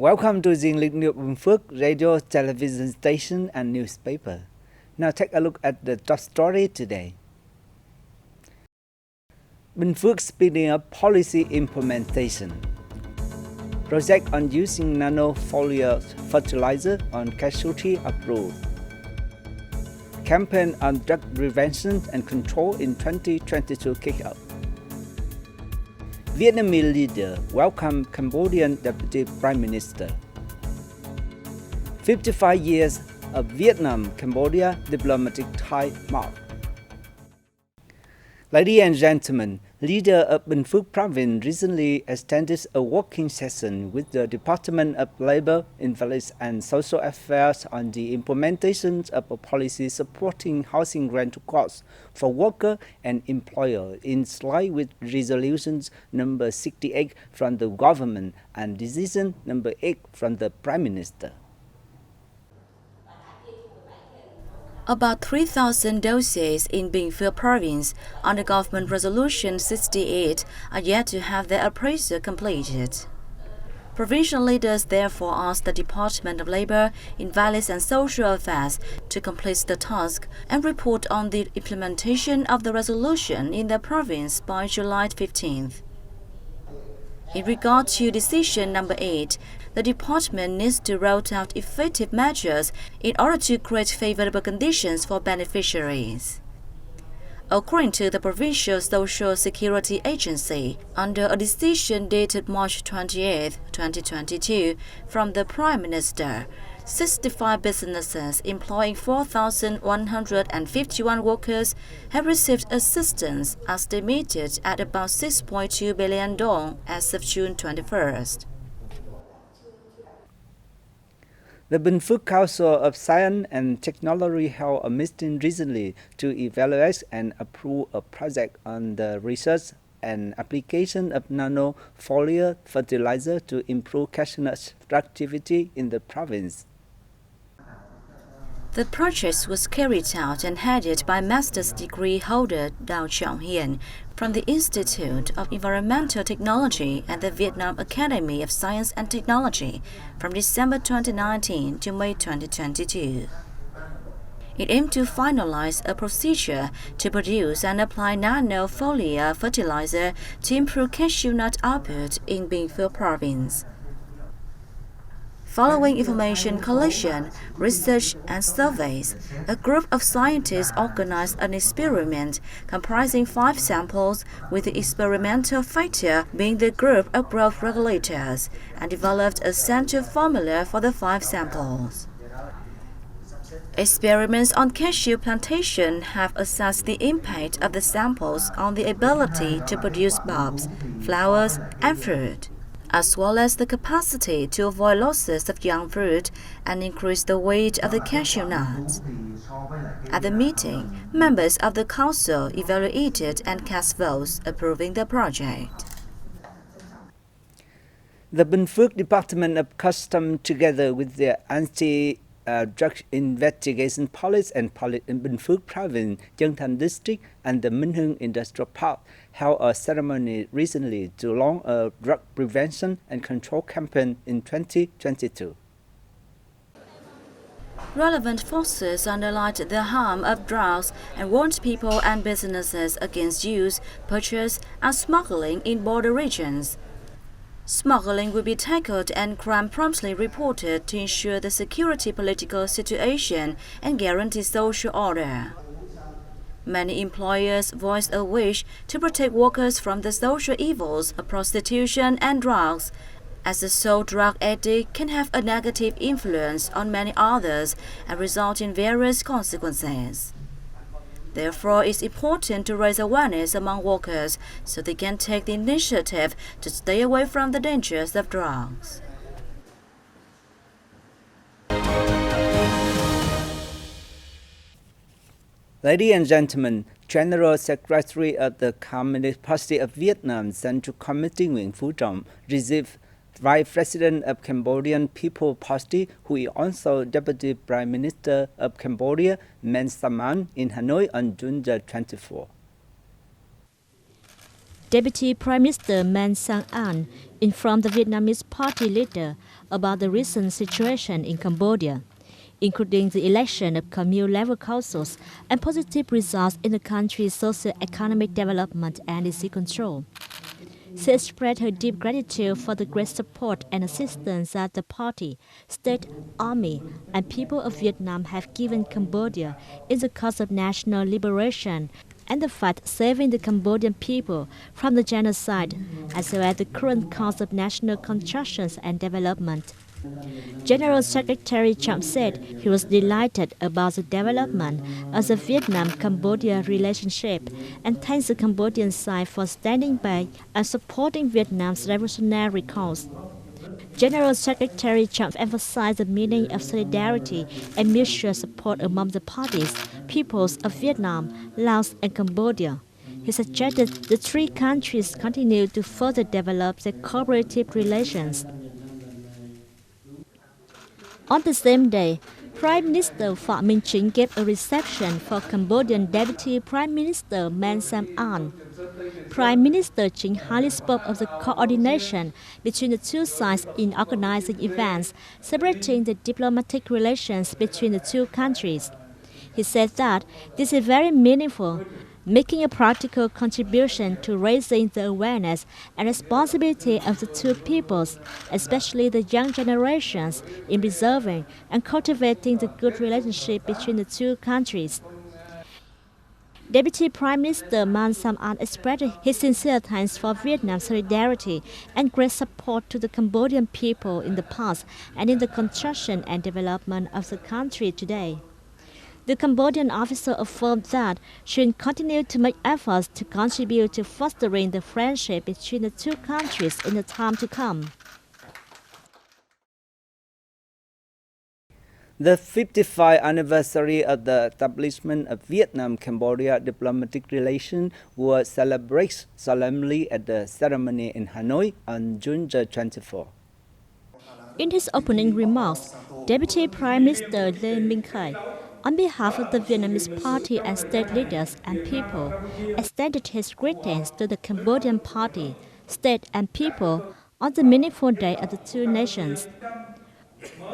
Welcome to Bình Phước radio, television station and newspaper. Now take a look at the top story today. Bình Phước speeding up policy implementation. Project on using nano foliar fertiliser on cashew tree approved. Campaign on drug prevention and control in 2022 kick off. Vietnamese leader welcome Cambodian Deputy Prime Minister. 55 years of Vietnam-Cambodia diplomatic tie mark. Ladies and gentlemen, leader of Bình Phước province recently extended a working session with the Department of Labor, Invalids and Social Affairs on the implementation of a policy supporting housing rental costs for worker and employer in line with resolutions number 68 from the government and decision number 8 from the Prime Minister. About 3,000 dossiers in Bình Phước province under Government Resolution 68 are yet to have their appraisal completed. Provincial leaders therefore asked the Department of Labor, Invalids and Social Affairs to complete the task and report on the implementation of the resolution in their province by July 15th. In regard to decision number 8, the department needs to roll out effective measures in order to create favorable conditions for beneficiaries. According to the Provincial Social Security Agency, under a decision dated March 28, 2022, from the Prime Minister, 65 businesses employing 4,151 workers have received assistance estimated at about $6.2 billion as of June 21st. The Bình Phước Council of Science and Technology held a meeting recently to evaluate and approve a project on the research and application of nano foliar fertiliser to improve cashew nut productivity in the province. The project was carried out and headed by master's degree holder Chóng from the Institute of Environmental Technology at the Vietnam Academy of Science and Technology from December 2019 to May 2022. It aimed to finalize a procedure to produce and apply nano foliar fertilizer to improve cashew nut output in Bình Phước province. Following information collection, research, and surveys, a group of scientists organized an experiment comprising 5 samples, with the experimental factor being the group of growth regulators, and developed a central formula for the 5 samples. Experiments on cashew plantation have assessed the impact of the samples on the ability to produce bulbs, flowers, and fruit, as well as the capacity to avoid losses of young fruit and increase the weight of the cashew nuts. At the meeting, members of the council evaluated and cast votes approving the project. The Bình Phước Department of Customs, together with the Anti-Drug Investigation Police and Police in Bình Phước Province, Chân Thành District, and the Minh Hưng Industrial Park, held a ceremony recently to launch a drug prevention and control campaign in 2022. Relevant forces underlined the harm of drugs and warned people and businesses against use, purchase, and smuggling in border regions. Smuggling will be tackled and crime promptly reported to ensure the security political situation and guarantee social order. Many employers voiced a wish to protect workers from the social evils of prostitution and drugs, as the sole drug addict can have a negative influence on many others and result in various consequences. Therefore, it's important to raise awareness among workers so they can take the initiative to stay away from the dangers of drugs. Ladies and gentlemen, General Secretary of the Communist Party of Vietnam Central Committee Nguyễn Phú Trọng received Vice President of Cambodian People Party, who is also Deputy Prime Minister of Cambodia, Men Saman, in Hanoi on June 24. Deputy Prime Minister Man Sang-an informed the Vietnamese party leader about the recent situation in Cambodia, including the election of commune-level councils and positive results in the country's socio-economic development and disease control. She expressed her deep gratitude for the great support and assistance that the party, state, army, and people of Vietnam have given Cambodia in the cause of national liberation and the fight saving the Cambodian people from the genocide, as well as the current cause of national constructions and development. General Secretary Trump said he was delighted about the development of the Vietnam-Cambodia relationship and thanked the Cambodian side for standing by and supporting Vietnam's revolutionary cause. General Secretary Trump emphasized the meaning of solidarity and mutual support among the parties, peoples of Vietnam, Laos, and Cambodia. He suggested the three countries continue to further develop their cooperative relations. On the same day, Prime Minister Phạm Minh Chính gave a reception for Cambodian Deputy Prime Minister Man Sam An. Prime Minister Chính highly spoke of the coordination between the two sides in organizing events, celebrating the diplomatic relations between the two countries. He said that this is very meaningful, making a practical contribution to raising the awareness and responsibility of the two peoples, especially the young generations, in preserving and cultivating the good relationship between the two countries. Deputy Prime Minister Man Sam An expressed his sincere thanks for Vietnam's solidarity and great support to the Cambodian people in the past and in the construction and development of the country today. The Cambodian officer affirmed that Truyền continue to make efforts to contribute to fostering the friendship between the two countries in the time to come. The 55th anniversary of the establishment of Vietnam-Cambodia diplomatic relations was celebrated solemnly at the ceremony in Hanoi on June 24. In his opening remarks, Deputy Prime Minister Lê Minh Khải, on behalf of the Vietnamese party and state leaders and people, extended his greetings to the Cambodian party, state and people on the meaningful day of the two nations.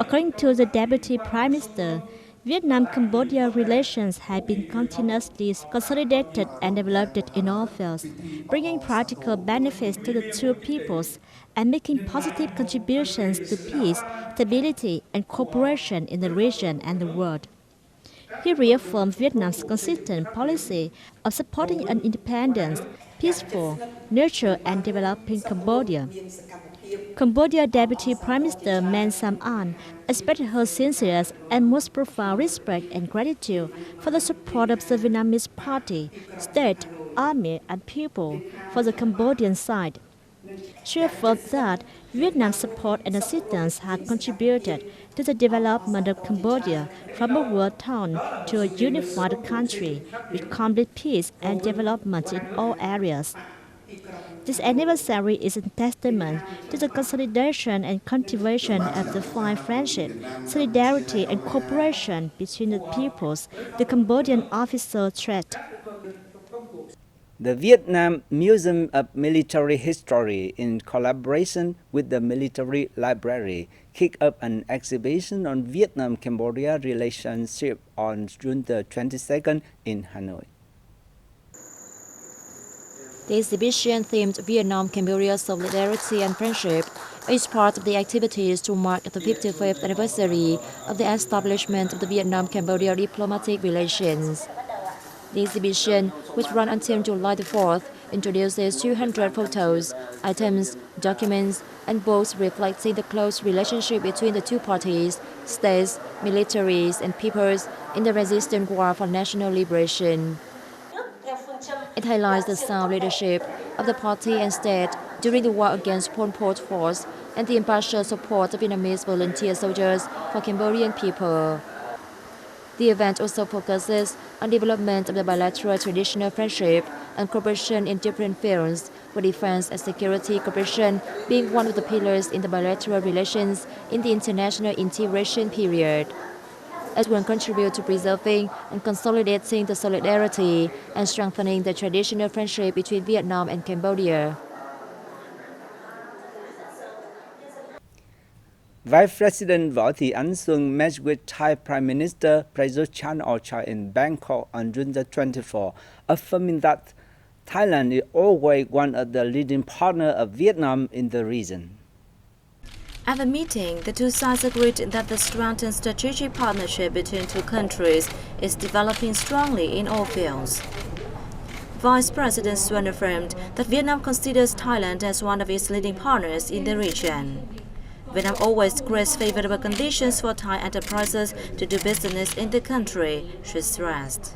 According to the Deputy Prime Minister, Vietnam-Cambodia relations have been continuously consolidated and developed in all fields, bringing practical benefits to the two peoples and making positive contributions to peace, stability, and cooperation in the region and the world. He reaffirmed Vietnam's consistent policy of supporting an independent, peaceful, neutral, and developing Cambodia. Cambodia Deputy Prime Minister Man Sam An expressed her sincere and most profound respect and gratitude for the support of the Vietnamese party, state, army, and people for the Cambodian side. She affirmed that Vietnam's support and assistance had contributed to the development of Cambodia from a war torn to a unified country with complete peace and development in all areas. This anniversary is a testament to the consolidation and cultivation of the fine friendship, solidarity, and cooperation between the peoples, the Cambodian officer stressed. The Vietnam Museum of Military History, in collaboration with the Military Library, kicked up an exhibition on Vietnam-Cambodia relationship on June the 22nd in Hanoi. The exhibition themed Vietnam-Cambodia Solidarity and Friendship is part of the activities to mark the 55th anniversary of the establishment of the Vietnam-Cambodia diplomatic relations. The exhibition, which ran until July the 4th, introduces 200 photos, items, documents, and books reflecting the close relationship between the two parties, states, militaries, and peoples in the resistance war for national liberation. It highlights the sound leadership of the party and state during the war against Pol Pot's force and the impartial support of Vietnamese volunteer soldiers for Cambodian people. The event also focuses on development of the bilateral traditional friendship and cooperation in different fields, with defense and security cooperation being one of the pillars in the bilateral relations in the international integration period. It will contribute to preserving and consolidating the solidarity and strengthening the traditional friendship between Vietnam and Cambodia. Vice President Võ Thị Ánh Xuân met with Thai Prime Minister Prayut Chan-o-cha in Bangkok on June the 24th, affirming that Thailand is always one of the leading partners of Vietnam in the region. At the meeting, the two sides agreed that the strengthened strategic partnership between two countries is developing strongly in all fields. Vice President Xuân affirmed that Vietnam considers Thailand as one of its leading partners in the region. Vietnam always creates favorable conditions for Thai enterprises to do business in the country, she stressed.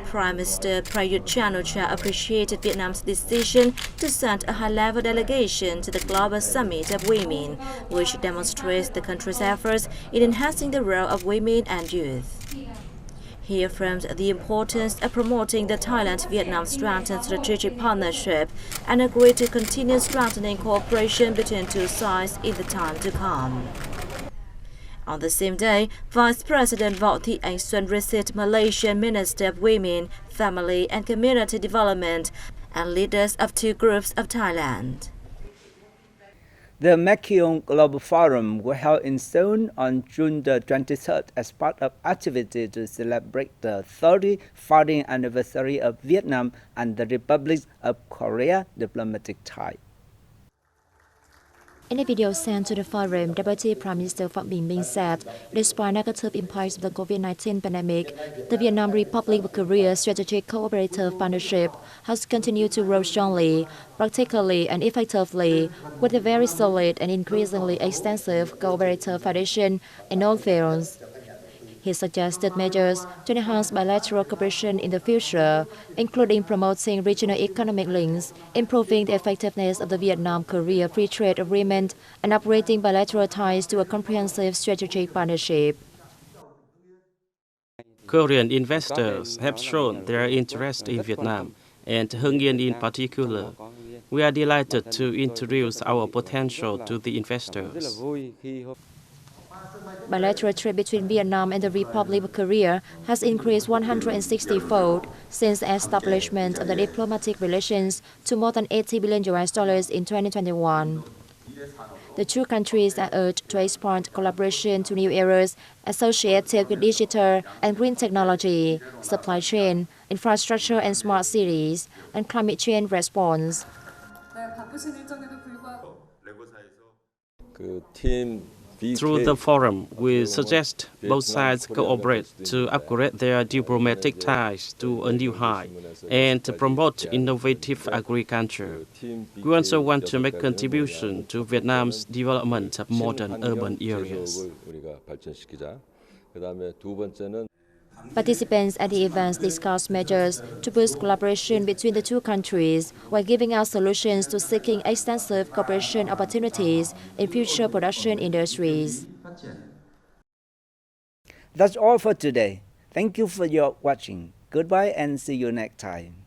Prime Minister Prayut Chan-o-cha appreciated Vietnam's decision to send a high-level delegation to the Global Summit of Women, which demonstrates the country's efforts in enhancing the role of women and youth. He affirmed the importance of promoting the Thailand-Vietnam strengthened strategic partnership and agreed to continue strengthening cooperation between two sides in the time to come. On the same day, Vice President Võ Thị Ánh Xuân received Malaysian Minister of Women, Family and Community Development and leaders of two groups of Thailand. The Makiong Global Forum was held in Seoul on June the 23rd as part of activities to celebrate the 30th founding anniversary of Vietnam and the Republic of Korea diplomatic ties. In a video sent to the forum, Deputy Prime Minister Phạm Bình Minh said, despite negative impacts of the COVID-19 pandemic, the Vietnam Republic of Korea Strategic Cooperative Partnership has continued to grow strongly, practically and effectively, with a very solid and increasingly extensive cooperative foundation in all fields. He suggested measures to enhance bilateral cooperation in the future, including promoting regional economic links, improving the effectiveness of the Vietnam-Korea Free Trade Agreement, and upgrading bilateral ties to a comprehensive strategic partnership. Korean investors have shown their interest in Vietnam, and Hưng Yên in particular. We are delighted to introduce our potential to the investors. Bilateral trade between Vietnam and the Republic of Korea has increased 160-fold since the establishment of the diplomatic relations to more than $80 billion in 2021. The two countries are urged to expand collaboration to new areas associated with digital and green technology, supply chain, infrastructure and smart cities, and climate change response. Through the forum, we suggest both sides cooperate to upgrade their diplomatic ties to a new height and to promote innovative agriculture. We also want to make contribution to Vietnam's development of modern urban areas. Participants at the events discussed measures to boost collaboration between the two countries while giving out solutions to seeking extensive cooperation opportunities in future production industries. That's all for today. Thank you for your watching. Goodbye and see you next time.